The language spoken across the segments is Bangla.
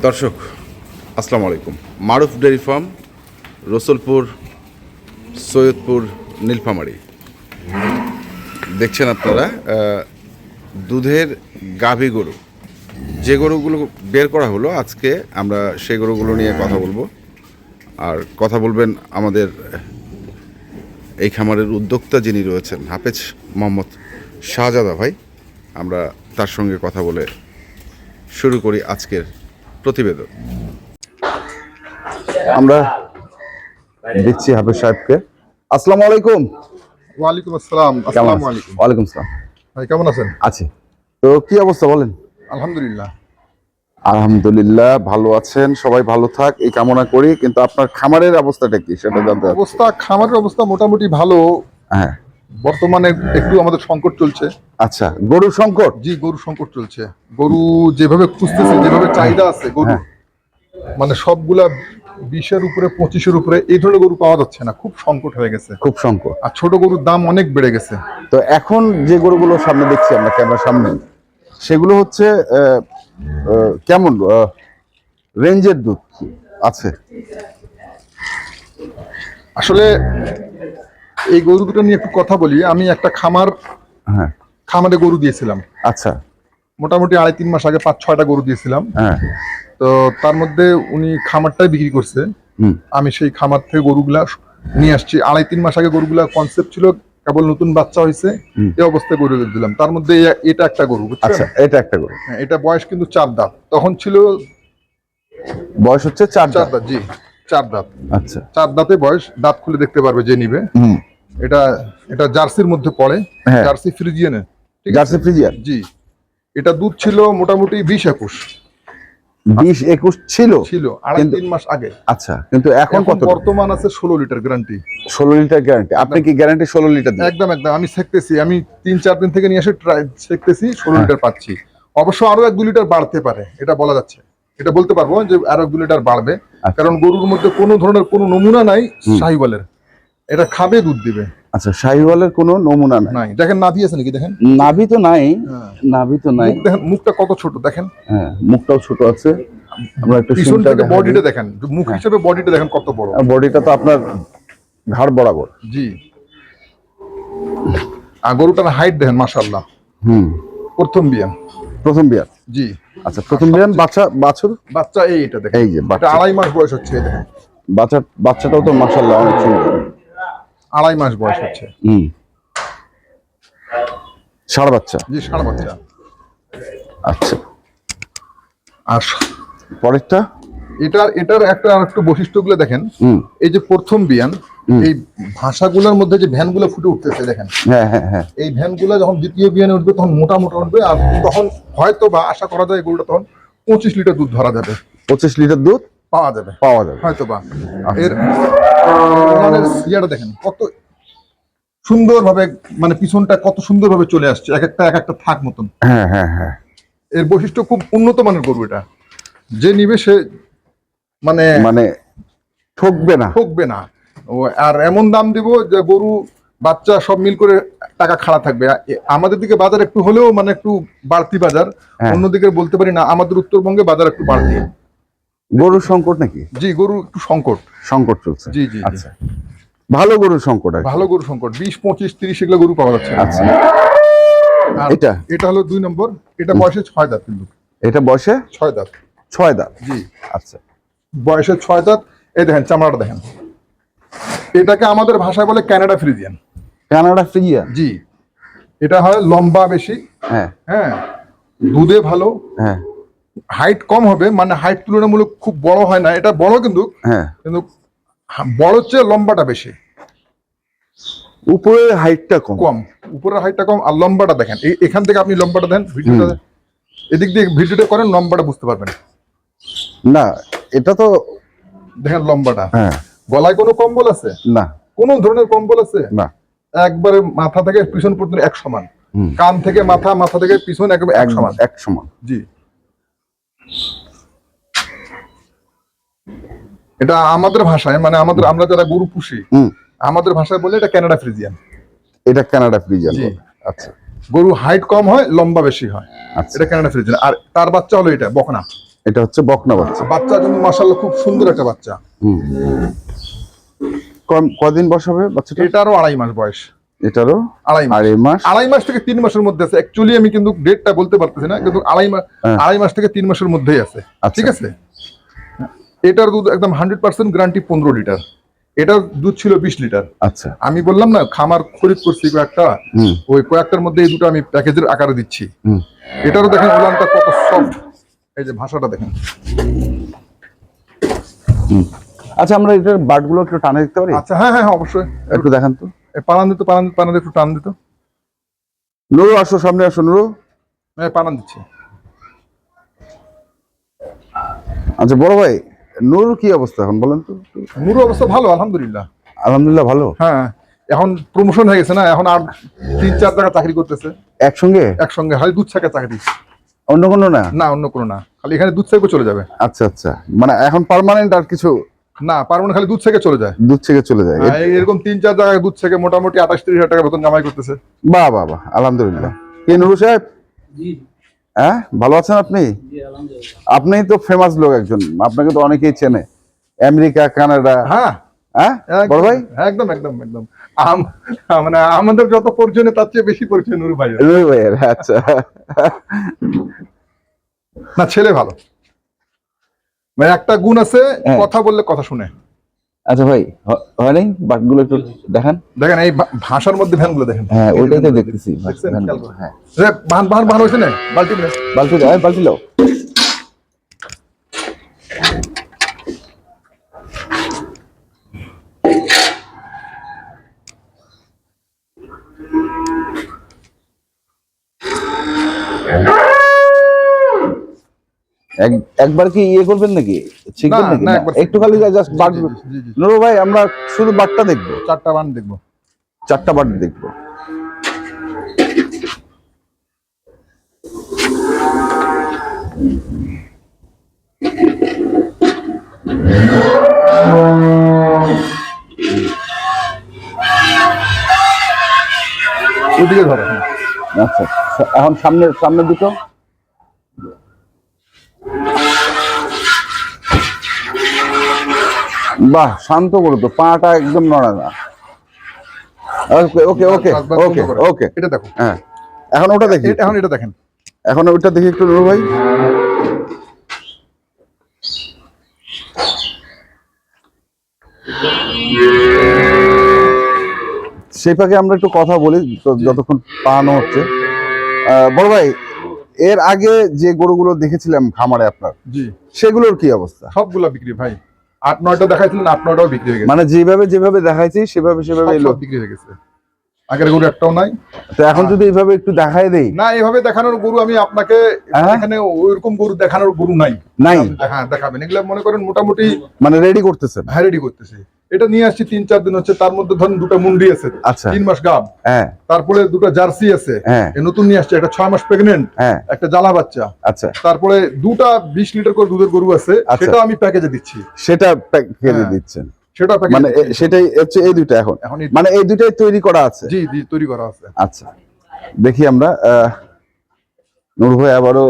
দর্শক আসসালামু আলাইকুম। মারুফ ডেয়ারি ফার্ম, রসুলপুর, সৈয়দপুর, নীলফামারী। দেখছেন আপনারা দুধের গাভী গরু, যে গরুগুলো বের করা হলো আজকে আমরা সেই গরুগুলো নিয়ে কথা বলবো। আর কথা বলবেন আমাদের এই খামারের উদ্যোক্তা যিনি রয়েছেন হাফেজ মোহাম্মদ শাহজাদা ভাই। আমরা তার সঙ্গে কথা বলে শুরু করি আজকের প্রতিবেদন। আমরা দেখছি হাফেজ সাহেবকে। আসসালামু আলাইকুম। ওয়ালাইকুম আসসালাম। আসসালামু আলাইকুম। ওয়ালাইকুম আসসালাম। ভাই কেমন আছেন? আছি। তো কি অবস্থা বলেন? আলহামদুলিল্লাহ। আলহামদুলিল্লাহ ভালো আছেন, সবাই ভালো থাক এই কামনা করি। কিন্তু আপনার খামারের অবস্থাটা কি সেটা জানতে চাচ্ছি। অবস্থা, খামারের অবস্থা মোটামুটি ভালো। হ্যাঁ, বর্তমানে একটু আমাদের সংকট চলছে। আচ্ছা, গরুর সংকট? জি, গরু সংকট চলছে। গরু যেভাবে খুঁজতেছে, যেভাবে চাহিদা আছে গরু, মানে সবগুলা 20-এর উপরে 25-এর উপরে এই ধরনের গরু পাওয়া যাচ্ছে না। খুব সংকট হয়ে গেছে, খুব সংকট। আর ছোট গরুর দাম অনেক বেড়ে গেছে। তো এখন যে গরুগুলো সামনে দেখছি আমরা ক্যামেরার সামনে, সেগুলো হচ্ছে কেমন রেঞ্জের দুধ আছে? আসলে এই গরু দুটো নিয়ে একটু কথা বলি। আমি একটা খামারে গরু দিয়েছিলাম। আচ্ছা, মোটামুটি 2.5-3 মাস আগে 5-6টা গরু দিয়েছিলাম। হ্যাঁ। তো তার মধ্যে উনি খামারটাই বিক্রি করছে। আমি সেই খামার থেকে গরুগুলা নিয়ে আসছি। 2.5-3 মাস আগে গরুগুলা কনসেপ্ট ছিল, কেবল নতুন বাচ্চা হয়েছে এই অবস্থায় গরু দিলাম। তার মধ্যে এটা একটা গরু, আচ্ছা, এটা একটা গরু। হ্যাঁ, এটা বয়স কিন্তু 4 দাঁত। তখন ছিল বয়স হচ্ছে 4 দাঁত। জি, 4 দাঁত। আচ্ছা, 4 দাঁতে বয়স। দাঁত খুলে দেখতে পারবে যে নিবে। এটা জার্সির মধ্যে পড়ে, জার্সি ফ্রিজিয়ানে। Jersey Friesian. জি, এটা দুধ ছিল মোটামুটি 20-21 ছিল 2.5-3 মাস আগে। আচ্ছা, কিন্তু এখন কত? বর্তমান আছে 16 লিটার গ্যারান্টি। 16 litre guarantee? আপনি কি গ্যারান্টি 16 লিটার দেন? একদম একদম। আমি শেখতেছি, আমি 3-4 দিন থেকে নিয়ে এসে শেখতেছি। 16 লিটার পাচ্ছি। অবশ্য আরো 1-2 লিটার বাড়তে পারে, এটা বলা যাচ্ছে। এটা বলতে পারবো যে আরো 1-2 লিটার বাড়বে। কারণ গরুর মধ্যে কোনো ধরনের কোনো নমুনা নাই শাহিওয়ালের। এটা খাবে, দুধ দিবে। আচ্ছা, শাহিওয়ালের কোনো নমুনা নাই। দেখেন নাভি আছে নাকি? দেখেন নাভি তো নাই। নাভি তো নাই। দেখেন মুখটা কত ছোট, দেখেন। হ্যাঁ, মুখটাও ছোট আছে। আমরা একটু পিছন থেকে বডিটা দেখেন, মুখ হিসেবে বডিটা দেখেন কত বড়। বডিটা তো আপনার ঘাড় বরাবর। জি। আর গরুটার হাইট দেখেন, মাশাআল্লাহ। প্রথম বিয়ান। প্রথম বিয়ান? জি। আচ্ছা, প্রথম বিয়ান। বাচ্চা এইটা দেখেন। এই যে এটা 2.5 মাস বয়স হচ্ছে, এই দেখেন। বাচ্চাটাও তো মাশাআল্লাহ অনেক সুন্দর। 2.5 মাস বয়স হচ্ছে। ষাঁড় বাচ্চা? জি, ষাঁড় বাচ্চা। আচ্ছা, আর পরেরটা? এটার আরেকটু বৈশিষ্ট্যগুলো দেখেন। এই যে প্রথম বিয়ান, এই ভাষাগুলোর মধ্যে যে ভ্যানগুলো ফুটে উঠতেছে দেখেন। হ্যাঁ হ্যাঁ হ্যাঁ। এই ভ্যানগুলো যখন দ্বিতীয় বিয়ানে উঠবে তখন মোটা মোটা উঠবে। আর তখন হয়তো বা আশা করা যায় গরুটা তখন 25 লিটার দুধ ধরা যাবে। 25 লিটার দুধ পাওয়া যাবে হয়তো বা। এর ইয়াটা দেখেন কত সুন্দরভাবে, মানে পিছনটা কত সুন্দরভাবে চলে আসছে, এক একটা থাক মতন। হ্যাঁ হ্যাঁ হ্যাঁ। এর বৈশিষ্ট্য খুব উন্নত মানের গরু। এটা যে নিবে সে মানে ঠকবে না। আর এমন দাম দিব যে গরু বাচ্চা সব মিল করে টাকা খাড়া থাকবে। আমাদের দিকে বাজার একটু হলেও মানে একটু বাড়তি বাজার, অন্যদিকে বলতে পারি না। আমাদের উত্তরবঙ্গে বাজার একটু বাড়তি। গরুর সংকট নাকি? জি, গরু একটু সংকট চলছে। জি জি। আচ্ছা, ভালো গরুর সংকট? ভালো গরুর সংকট। 20, 25, 30 এগুলো গরু পাওয়া যাচ্ছে। আচ্ছা, এটা হলো 2 নম্বর। এটা বয়সে 6 দাঁত। কিন্তু এটা বয়সে 6 দাঁত। 6 দাঁত? জি। আচ্ছা, বয়সে 6 দাঁত। এই দেখেন চামড়াটা দেখেন। এটাকে আমাদের ভাষায় বলে কানাডা ফ্রিজিয়ান। Canada Friesian? জি। এটা হয় লম্বা বেশি। হ্যাঁ, দুধে ভালো। হ্যাঁ, হাইট কম হবে, মানে হাইট তুলনামূলক খুব বড় হয় না। এটা বড় কিন্তু বড় চেয়ে লম্বাটা বেশি। উপরের হাইটটা কম। উপরের হাইটটা কম আর লম্বাটা দেখেন। এখান থেকে আপনি লম্বাটা দেন, ভিডিওটা এদিক দিয়ে ভিডিওটা করেন, লম্বাটা বুঝতে পারবেন না। এটা তো দেখেন লম্বাটা। গলায় কোনো কম্বল আছে না? কোন ধরনের কম্বল আছে না। একবারে মাথা থেকে পিছন পর্যন্ত এক সমান। কান থেকে মাথা, মাথা থেকে পিছন একবারে এক সমান। জি। এটা আমাদের ভাষায়, মানে আমরা যারা গরু পুষি আমাদের ভাষায় বলে এটা কানাডা ফ্রিজিয়ান। এটা কানাডা ফ্রিজিয়ান। আচ্ছা, গরু হাইট কম হয়, লম্বা বেশি হয়। এটা কানাডা ফ্রিজিয়ান। আর তার বাচ্চা হলো এটা বকনা। এটা হচ্ছে বকনা বাচ্চা। বাচ্চা কিন্তু মাশাআল্লাহ খুব সুন্দর একটা বাচ্চা। হুম। কদিন বয়স হবে বাচ্চাটা? এটারও 2.5 মাস বয়স। এটারও 2.5 মাস। 2.5 মাস। 2.5 মাস থেকে 3 মাসের মধ্যে আছে। অ্যাকচুয়ালি আমি কিন্তু ডেটটা বলতে পারতেছি না, কিন্তু 2.5 মাস থেকে 3 মাসের মধ্যেই আছে। ঠিক আছে। এটার দুধ একদম 100% গ্যারান্টি 15 লিটার। এটার দুধ ছিল 20 লিটার। আচ্ছা, আমি বললাম না খামার খরিদ করছি কয়েকটা, ওই কয়েকটার মধ্যে এই দুটো আমি প্যাকেজের আকারে দিচ্ছি। এটারও দেখেন ওলানটা কত সফট, এই যে ভাষাটা দেখেন। আচ্ছা, আমরা এটার বাটগুলো একটু টানে দিতে পারি? আচ্ছা, হ্যাঁ হ্যাঁ অবশ্যই, একটু দেখান তো। পানান দিত, পানান একটু টান দিত। নুরু আসো, সামনে আসো নুরু। হ্যাঁ পানান দিচ্ছি। আচ্ছা বড় ভাই, নুরুর কি অবস্থা এখন বলেন তো? নুরু অবস্থা ভালো আলহামদুলিল্লাহ। আলহামদুলিল্লাহ ভালো। হ্যাঁ, এখন প্রমোশন হয়ে গেছে না, এখন আর 3-4 জায়গা চাকরি করতেছে একসঙ্গে। খালি দুধ ছাকা চাকরি, অন্য কোনো না? না অন্য কোনো না, খালি এখানে দুধ থেকে চলে যাবে। আচ্ছা আচ্ছা, মানে এখন পার্মানেন্ট আর কিছু না, পারবো না, খালি দুধ থেকে চলে যায়। দুধ থেকে চলে যায়। এরকম 3-4 জায়গায় দুধ থেকে মোটামুটি 28-30 হাজার টাকা বেতন কামাই করতেছে। বাহ বাহ বাহ, আলহামদুলিল্লাহ। কি নুরু সাহেব, হ্যাঁ ভালো আছেন আপনি? আপনি তো ফেমাস লোক একজন, আপনাকে তো অনেকেই চেনে, আমেরিকা, কানাডা। হ্যাঁ হ্যাঁ বড় ভাই, একদম একদম একদম। মানে আমাদের যত পরিচয় তার চেয়ে বেশি পরিচয় নুরু ভাই। নুরু ভাইয়ের, আচ্ছা। না ছেলে ভালো, মানে একটা গুণ আছে, কথা বললে কথা শুনে। আচ্ছা ভাই, হয় নাই বাটগুলো একটু দেখান। দেখেন এই ভাষার মধ্যে ভ্যানগুলো দেখেন। হ্যাঁ ওইটাই তো দেখতেছি। হ্যাঁ বাহান হয়েছে না, বালতি বালতি দাও। একবার কি ইয়ে করবেন নাকি, শিখবেন নাকি? একটু খালি জাস্ট বাট। নুরু ভাই, আমরা শুধু বাটটা দেখবো, 4টা বান দেখবো, 4টা বাট দেখবো। ওদিকে ধরো। আচ্ছা, এখন সামনের দুটো। বাহ, শান্ত করো তো, পাটা একদম নড়ে না। ওকে ওকে ওকে ওকে ওকে, এটা দেখো। হ্যাঁ, এখন ওটা দেখি, এখন এটা দেখেন, এখন ওটা দেখি একটু নুরু ভাই। সেই ফাঁকে আমরা একটু কথা বলি যতক্ষণ পানো হচ্ছে। বড় ভাই, এর আগে যে গরুগুলো দেখেছিলাম খামারে আপনার, জি, সেগুলোর কি অবস্থা? সবগুলা বিক্রি ভাই। 8-9টা দেখাইছিলেন, 8-9টাও বিক্রি হয়ে গেছে। মানে যেভাবে দেখাইছি সেভাবে সব বিক্রি হয়ে গেছে। আগের গরু একটাও নাই। তো এখন যদি এইভাবে একটু দেখাই দেই। না, এইভাবে দেখানোর গরু আমি আপনাকে এখানে ওইরকম গরু দেখানোর গরু নাই। হ্যাঁ দেখাবেন, এগুলো মনে করেন মোটামুটি মানে রেডি করতেছেন? হ্যাঁ রেডি করতেছি। এটা নিয়ে আসছি 3-4 দিন হচ্ছে, তার মধ্যে ধরুন 2টা মুন্ডি আছে, 3 মাস গাব, তারপরে 2টা জার্সি আছে, নতুন নিয়ে আসছে, একটা 6 মাস প্রেগনেন্ট, একটা জ্বালা বাচ্চা, আচ্ছা, তারপরে 2টা 20 লিটার করে দুধের গরু আছে, সেটা আমি প্যাকেজে দিচ্ছি। সেটা প্যাকেজে দিচ্ছেন? সেটা প্যাকেজ, মানে সেটাই হচ্ছে এই দুইটা এখন, মানে এই দুইটাই তৈরি করা আছে? জি জি তৈরি করা আছে। আচ্ছা, দেখি আমরা। নূর ভাই আবারও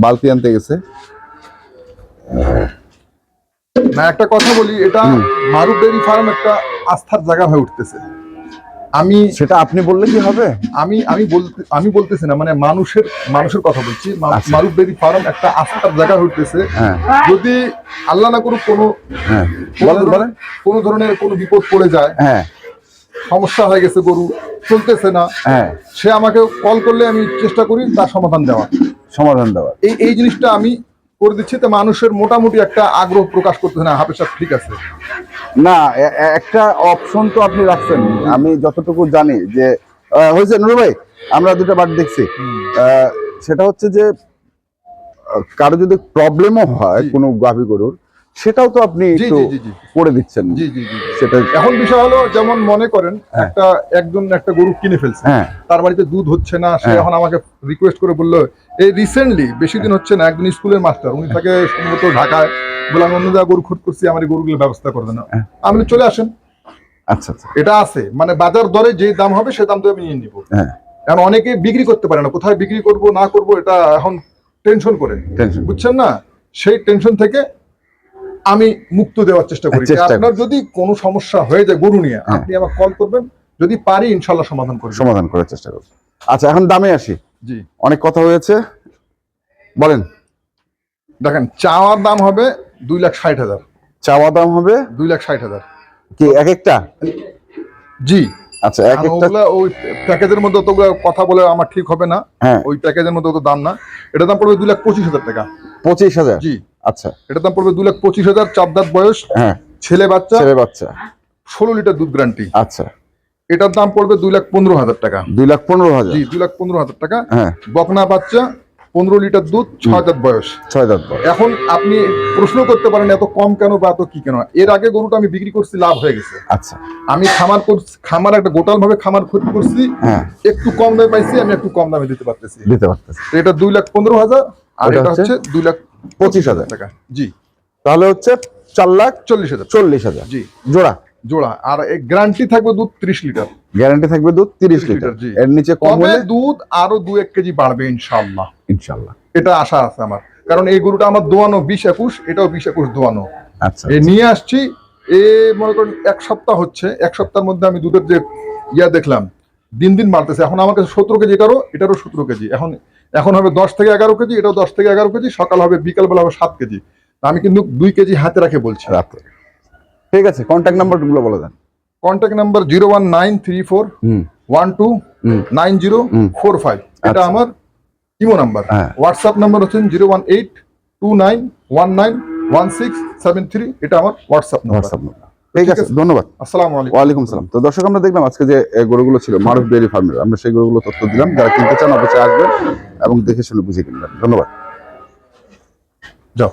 বালতি আনতে গেছে। না, একটা কথা বলি, এটা মারুফ ডেইরি ফার্ম একটা আস্থার জায়গা হয়ে উঠতেছে। সেটা আপনি বললে কি হবে? আমি বলতেছি না, মানে মানুষের কথা বলছি। মারুফ ডেইরি ফার্ম একটা আস্থার জায়গা হয়ে উঠতেছে। যদি আল্লাহ না করুক কোনো ধরনের কোনো বিপদ পড়ে যায়, সমস্যা হয়ে গেছে, গরু চলতেছে না, সে আমাকে কল করলে আমি চেষ্টা করি তার সমাধান দেওয়ার। এই জিনিসটা আমি করে দিচ্ছি, তো মানুষের মোটামুটি একটা আগ্রহ প্রকাশ করতেছে না, হাফেজ সাহেব ঠিক আছে না, একটা অপশন তো আপনি রাখছেন। আমি যতটুকু জানি যে হয়েছে নুরু ভাই, আমরা 2টা বাট দেখছি। সেটা হচ্ছে যে কারো যদি প্রবলেমও হয় কোনো গাভী গরুর, সেটাও তো আপনি একটু করে দিচ্ছেন। জি জি জি। সেটা এখন বিষয় হলো, যেমন মনে করেন একজন একটা গরু কিনে ফেলছে, তার বাড়িতে দুধ হচ্ছে না, সে এখন আমাকে রিকোয়েস্ট করে বললো, এই রিসেন্টলি বেশি দিন হচ্ছে না, একজন স্কুলের মাস্টার, উনি থাকে সম্ভবত ঢাকায়, বলে আমি অন্য জায়গায় গরু খুঁট করছি, আমার এই গরুগুলোর ব্যবস্থা করে দেন। আমি চলে আসেন। আচ্ছা আচ্ছা, এটা আছে, মানে বাজার দরে যে দাম হবে সে দাম তো আমি নিয়ে নিবো। এখন অনেকে বিক্রি করতে পারে না, কোথায় বিক্রি করব না করব, এটা এখন টেনশন করে, টেনশন বুঝছেন না, সেই টেনশন থেকে আমি মুক্ত দেওয়ার চেষ্টা করি। চেষ্টা আপনার যদি কোনো সমস্যা হয়ে যায় গরু নিয়ে, আপনি আমাকে কল করবেন, যদি পারি ইনশাল্লাহ সমাধান করব। সমাধান করার চেষ্টা করব। আচ্ছা, এখন দামে আসি। জি, অনেক কথা হয়েছে, বলেন। দেখেন চাওয়ার দাম হবে 2,60,000। চাওয়া দাম হবে 2,60,000 কি এক একটা? জি। আচ্ছা, এক একটা ওগুলা ওই প্যাকেজের মধ্যে তো কথা বলে আমার ঠিক হবে না। হ্যাঁ, ওই প্যাকেজের মধ্যে তো দাম না। এটার দাম পড়বে 2,25,000 টাকা। 25,000? জি। আচ্ছা, এটার দাম পড়বে 2,25,000, 4 দাঁত বয়স, হ্যাঁ, ছেলে বাচ্চা, ছেলে বাচ্চা। 16 লিটার দুধ গ্যারান্টি। আচ্ছা, এটার দাম পড়বে 2,15,000 টাকা। 2,15,000? জি, 2,15,000 টাকা। হ্যাঁ, বকনা বাচ্চা, 15 লিটার দুধ, 6 দাঁত বয়স। 6 দাঁত বয়স। এখন আপনি প্রশ্ন করতে পারেন এত কম কেন বা এত কি কেন? এর আগে গরুটা আমি বিক্রি করছি, লাভ হয়ে গেছে। আচ্ছা, আমি খামার একটা গোটাল ভাবে খামার করছি, হ্যাঁ, একটু কম দামে পাইছি, আমি একটু কম দামে দিতে পারতেছি। দিতে পারতেছি। তো এটা 2,15,000 আর ওটা এটা হচ্ছে 2,25,000 টাকা। জি, তাহলে হচ্ছে 4,40,000 4,40,000 জি, জোড়া। জোড়া। আর এই গ্যারান্টি থাকবে দুধ 30 লিটার। গ্যারান্টি থাকবে দুধ 30 লিটার। জি। এর নিচে কম তবে হলে দুধ আরো 2-1 কেজি বাড়বে ইনশাআল্লাহ। ইনশাআল্লাহ, এটা আশা আছে আমার, কারণ এই গরুটা আমার দোয়ানো 20-21, এটাও 20-21 দোয়ানো। আচ্ছা, এ নিয়ে আসছি, এ মনে করেন 1 সপ্তাহ হচ্ছে। 1 সপ্তাহের মধ্যে আমি দুধের যে দেখলাম দিন দিন বাড়তেছে। এখন আমার কাছে 17 কেজি, এটারও 17 কেজি। এখন হবে 10 থেকে 11 কেজি, এটাও 10 থেকে 11 কেজি। সকাল হবে, বিকাল বেলা হবে 7 কেজি। আমি কিন্তু 2 কেজি হাতে রাখে বলছি। রাতে। ঠিক আছে, কন্ট্যাক্ট নাম্বারগুলো বলে দেন। Contact number 01934 129045। এটা আমার ইমো নাম্বার। হ্যাঁ। হোয়াটসঅ্যাপ নাম্বার হচ্ছে 01829191673। এটা আমার হোয়াটসঅ্যাপ নাম্বার। ঠিক আছে, ধন্যবাদ। আসসালামু আলাইকুম। ওয়ালাইকুম সালাম। তো দর্শক, আমরা দেখলাম আজকে যে গরুগুলো ছিল মারুফ ডেয়ারি ফার্মের, আমরা সেই গরুগুলো তথ্য দিলাম। যারা কিনতে চান অবশ্যই আসবেন এবং দেখে শুনে বুঝে কিনবেন। ধন্যবাদ। যাও।